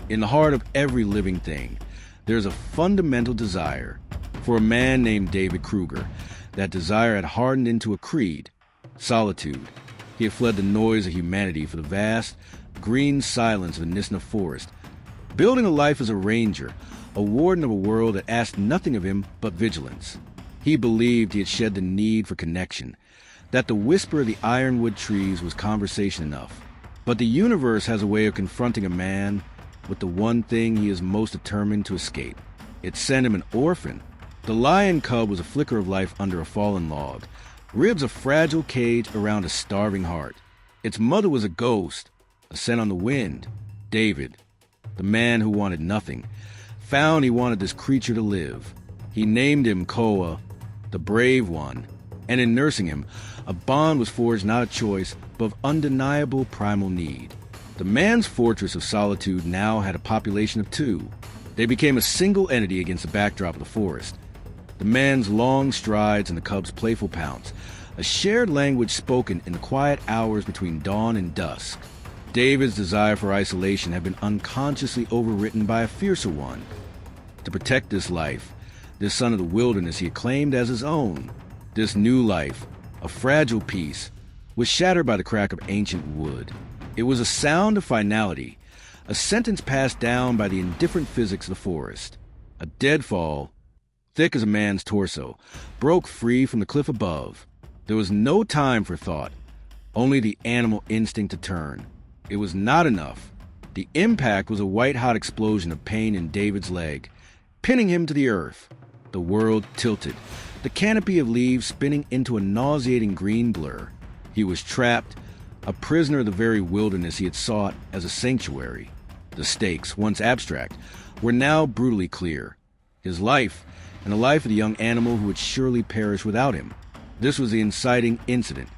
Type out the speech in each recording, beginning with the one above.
In the heart of every living thing, there's a fundamental desire. For a man named David Kruger, that desire had hardened into a creed: solitude. He had fled the noise of humanity for the vast, green silence of the Nisna forest, building a life as a ranger, a warden of a world that asked nothing of him but vigilance. He believed he had shed the need for connection, that the whisper of the ironwood trees was conversation enough. But the universe has a way of confronting a man with the one thing he is most determined to escape. It sent him an orphan. The lion cub was a flicker of life under a fallen log, ribs a fragile cage around a starving heart. Its mother was a ghost, a scent on the wind. David, the man who wanted nothing, found he wanted this creature to live. He named him Koa, the brave one, and in nursing him, a bond was forged not of choice, but of undeniable primal need. The man's fortress of solitude now had a population of 2. They became a single entity against the backdrop of the forest. The man's long strides and the cub's playful pounce, a shared language spoken in the quiet hours between dawn and dusk. David's desire for isolation had been unconsciously overwritten by a fiercer one. To protect this life, this son of the wilderness he had claimed as his own, this new life, a fragile piece, was shattered by the crack of ancient wood. It was a sound of finality, a sentence passed down by the indifferent physics of the forest. A deadfall, thick as a man's torso, broke free from the cliff above. There was no time for thought, only the animal instinct to turn. It was not enough. The impact was a white-hot explosion of pain in David's leg, pinning him to the earth. The world tilted, the canopy of leaves spinning into a nauseating green blur. He was trapped, a prisoner of the very wilderness he had sought as a sanctuary. The stakes, once abstract, were now brutally clear. His life, and the life of the young animal who would surely perish without him. This was the inciting incident,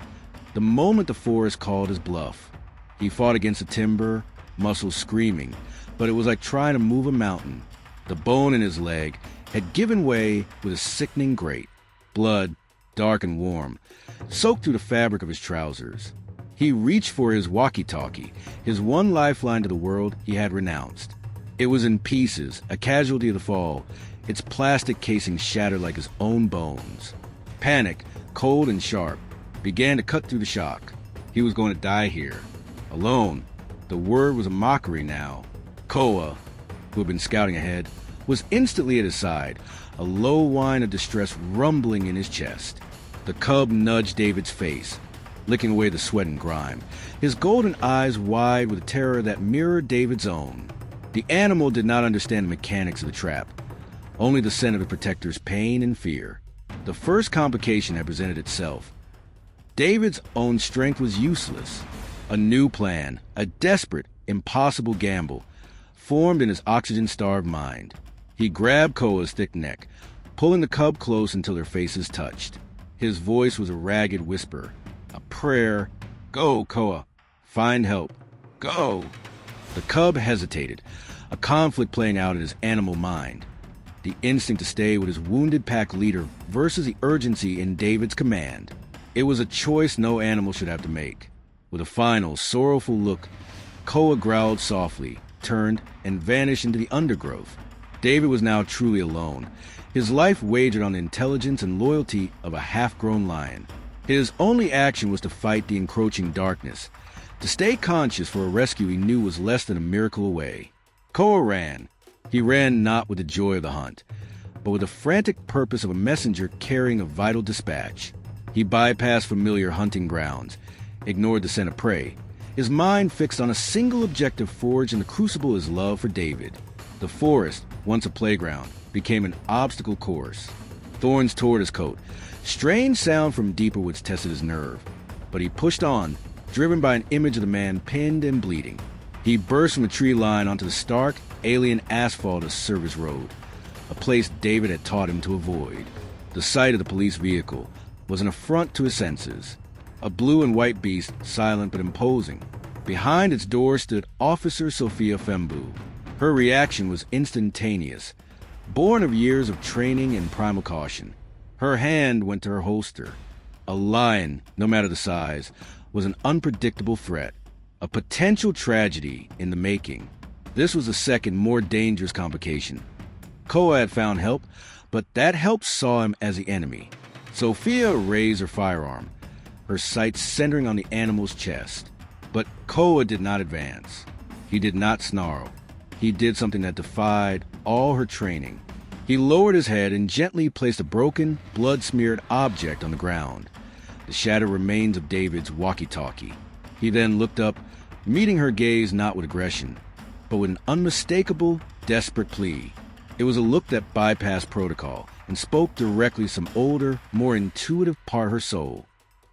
the moment the forest called his bluff. He fought against the timber, muscles screaming, but it was like trying to move a mountain. The bone in his leg had given way with a sickening grate. Blood, dark and warm, soaked through the fabric of his trousers. He reached for his walkie-talkie, his one lifeline to the world he had renounced. It was in pieces, a casualty of the fall, its plastic casing shattered like his own bones. Panic, cold and sharp, began to cut through the shock. He was going to die here. Alone. The word was a mockery now. Koa, who had been scouting ahead, was instantly at his side, a low whine of distress rumbling in his chest. The cub nudged David's face, licking away the sweat and grime, his golden eyes wide with a terror that mirrored David's own. The animal did not understand the mechanics of the trap, only the scent of the protector's pain and fear. The first complication had presented itself. David's own strength was useless. A new plan, a desperate, impossible gamble, formed in his oxygen-starved mind. He grabbed Koa's thick neck, pulling the cub close until their faces touched. His voice was a ragged whisper, a prayer. "Go, Koa. Find help. Go." The cub hesitated, a conflict playing out in his animal mind. The instinct to stay with his wounded pack leader versus the urgency in David's command. It was a choice no animal should have to make. With a final, sorrowful look, Koa growled softly, turned, and vanished into the undergrowth. David was now truly alone, his life wagered on the intelligence and loyalty of a half-grown lion. His only action was to fight the encroaching darkness, to stay conscious for a rescue he knew was less than a miracle away. Koa ran. He ran not with the joy of the hunt, but with the frantic purpose of a messenger carrying a vital dispatch. He bypassed familiar hunting grounds, ignored the scent of prey, his mind fixed on a single objective forged in the crucible of his love for David. The forest, once a playground, became an obstacle course. Thorns tore his coat. Strange sound from deeper woods tested his nerve. But he pushed on, driven by an image of the man pinned and bleeding. He burst from the tree line onto the stark, alien asphalt of Service Road, a place David had taught him to avoid. The sight of the police vehicle was an affront to his senses. A blue and white beast, silent but imposing. Behind its door stood Officer Sophia Fembu. Her reaction was instantaneous, born of years of training and primal caution. Her hand went to her holster. A lion, no matter the size, was an unpredictable threat, a potential tragedy in the making. This was a second, more dangerous complication. Koa had found help, but that help saw him as the enemy. Sophia raised her firearm, her sights centering on the animal's chest. But Koa did not advance. He did not snarl. He did something that defied all her training. He lowered his head and gently placed a broken, blood-smeared object on the ground, the shattered remains of David's walkie-talkie. He then looked up, meeting her gaze not with aggression, but with an unmistakable, desperate plea. It was a look that bypassed protocol and spoke directly to some older, more intuitive part of her soul.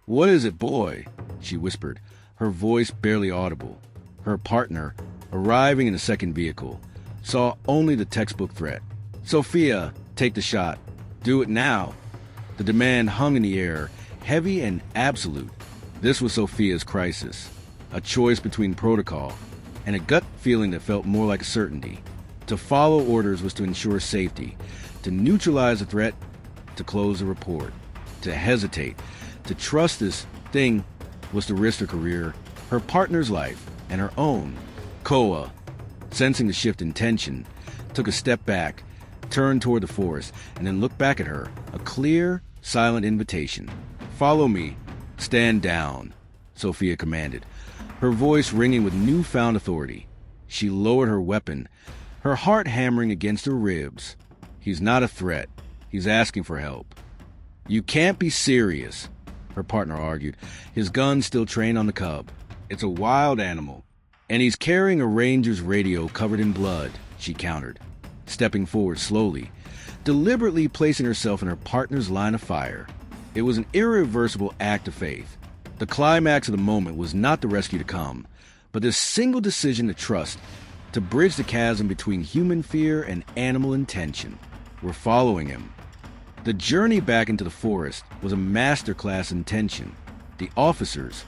"What is it, boy?" she whispered, her voice barely audible. Her partner, arriving in the second vehicle, saw only the textbook threat. "Sophia, take the shot. Do it now." The demand hung in the air, heavy and absolute. This was Sophia's crisis, a choice between protocol and a gut feeling that felt more like a certainty. To follow orders was to ensure safety, to neutralize the threat, to close the report, to hesitate, to trust this thing was to risk her career, her partner's life, and her own. Koa, sensing the shift in tension, took a step back, turned toward the forest, and then looked back at her, a clear, silent invitation. "Follow me. Stand down," Sophia commanded, her voice ringing with newfound authority. She lowered her weapon, her heart hammering against her ribs. "He's not a threat. He's asking for help." "You can't be serious," her partner argued, his gun still trained on the cub. "It's a wild animal, and he's carrying a ranger's radio covered in blood," she countered, stepping forward slowly, deliberately placing herself in her partner's line of fire. It was an irreversible act of faith. The climax of the moment was not the rescue to come, but this single decision to trust, to bridge the chasm between human fear and animal intention. We're following him. The journey back into the forest was a masterclass in tension. The officers,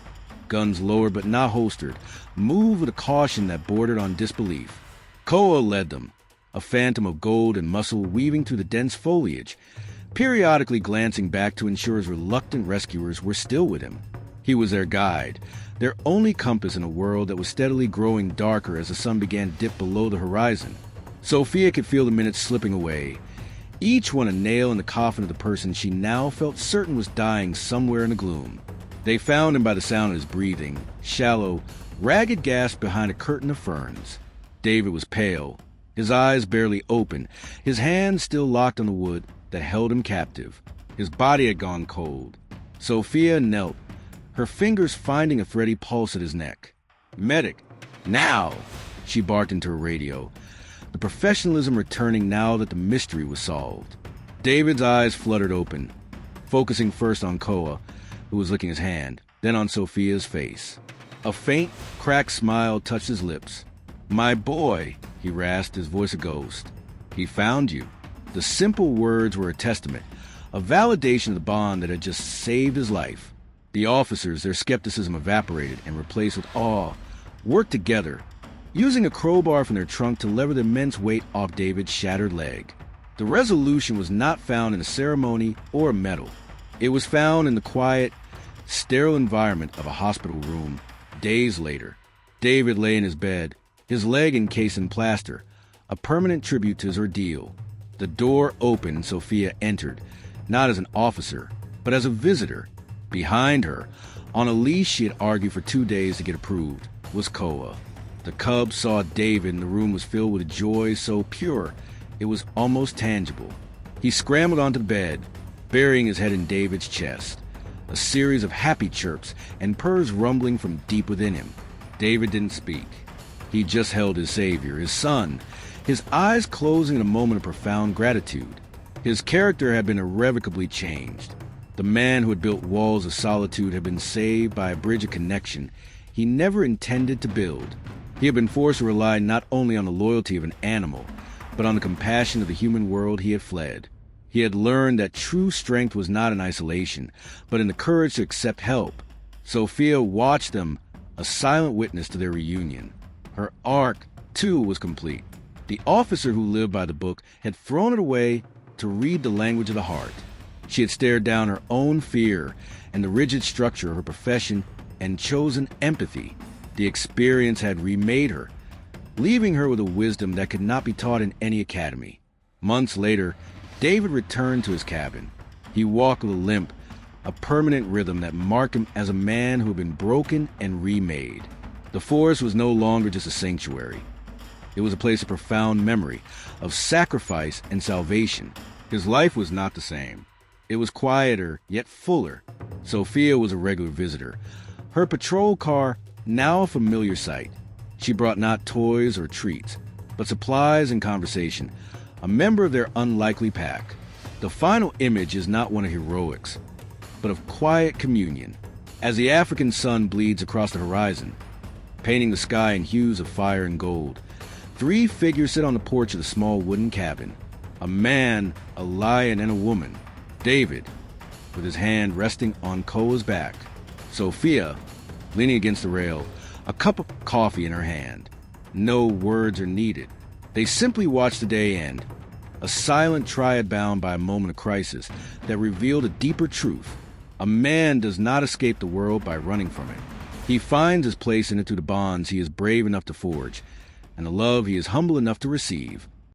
guns lowered but not holstered, moved with a caution that bordered on disbelief. Koa led them, a phantom of gold and muscle weaving through the dense foliage, periodically glancing back to ensure his reluctant rescuers were still with him. He was their guide, their only compass in a world that was steadily growing darker as the sun began to dip below the horizon. Sophia could feel the minutes slipping away, each one a nail in the coffin of the person she now felt certain was dying somewhere in the gloom. They found him by the sound of his breathing, shallow, ragged gasp behind a curtain of ferns. David was pale, his eyes barely open, his hands still locked on the wood that held him captive. His body had gone cold. Sophia knelt, her fingers finding a thready pulse at his neck. "Medic, now!" she barked into her radio, the professionalism returning now that the mystery was solved. David's eyes fluttered open, focusing first on Koa, who was licking his hand, then on Sophia's face. A faint, cracked smile touched his lips. "My boy," he rasped, his voice a ghost. "He found you." The simple words were a testament, a validation of the bond that had just saved his life. The officers, their skepticism evaporated and replaced with awe, worked together, using a crowbar from their trunk to lever the immense weight off David's shattered leg. The resolution was not found in a ceremony or a medal. It was found in the quiet, sterile environment of a hospital room. Days later, David lay in his bed, his leg encased in plaster, a permanent tribute to his ordeal. The door opened and Sophia entered, not as an officer, but as a visitor. Behind her, on a leash she had argued for 2 days to get approved, was Koa. The cub saw David and the room was filled with a joy so pure it was almost tangible. He scrambled onto the bed, burying his head in David's chest, a series of happy chirps and purrs rumbling from deep within him. David didn't speak. He just held his savior, his son, his eyes closing in a moment of profound gratitude. His character had been irrevocably changed. The man who had built walls of solitude had been saved by a bridge of connection he never intended to build. He had been forced to rely not only on the loyalty of an animal, but on the compassion of the human world he had fled. He had learned that true strength was not in isolation, but in the courage to accept help. Sophia watched them, a silent witness to their reunion. Her arc, too, was complete. The officer who lived by the book had thrown it away to read the language of the heart. She had stared down her own fear and the rigid structure of her profession and chosen empathy. The experience had remade her, leaving her with a wisdom that could not be taught in any academy. Months later, David returned to his cabin. He walked with a limp, a permanent rhythm that marked him as a man who had been broken and remade. The forest was no longer just a sanctuary. It was a place of profound memory, of sacrifice and salvation. His life was not the same. It was quieter, yet fuller. Sophia was a regular visitor. Her patrol car, now a familiar sight. She brought not toys or treats, but supplies and conversation, a member of their unlikely pack. The final image is not one of heroics, but of quiet communion. As the African sun bleeds across the horizon, painting the sky in hues of fire and gold, 3 figures sit on the porch of the small wooden cabin. A man, a lion, and a woman. David, with his hand resting on Koa's back. Sophia, leaning against the rail, a cup of coffee in her hand. No words are needed. They simply watch the day end. A silent triad bound by a moment of crisis that revealed a deeper truth. A man does not escape the world by running from it. He finds his place in it through the bonds he is brave enough to forge, and the love he is humble enough to receive.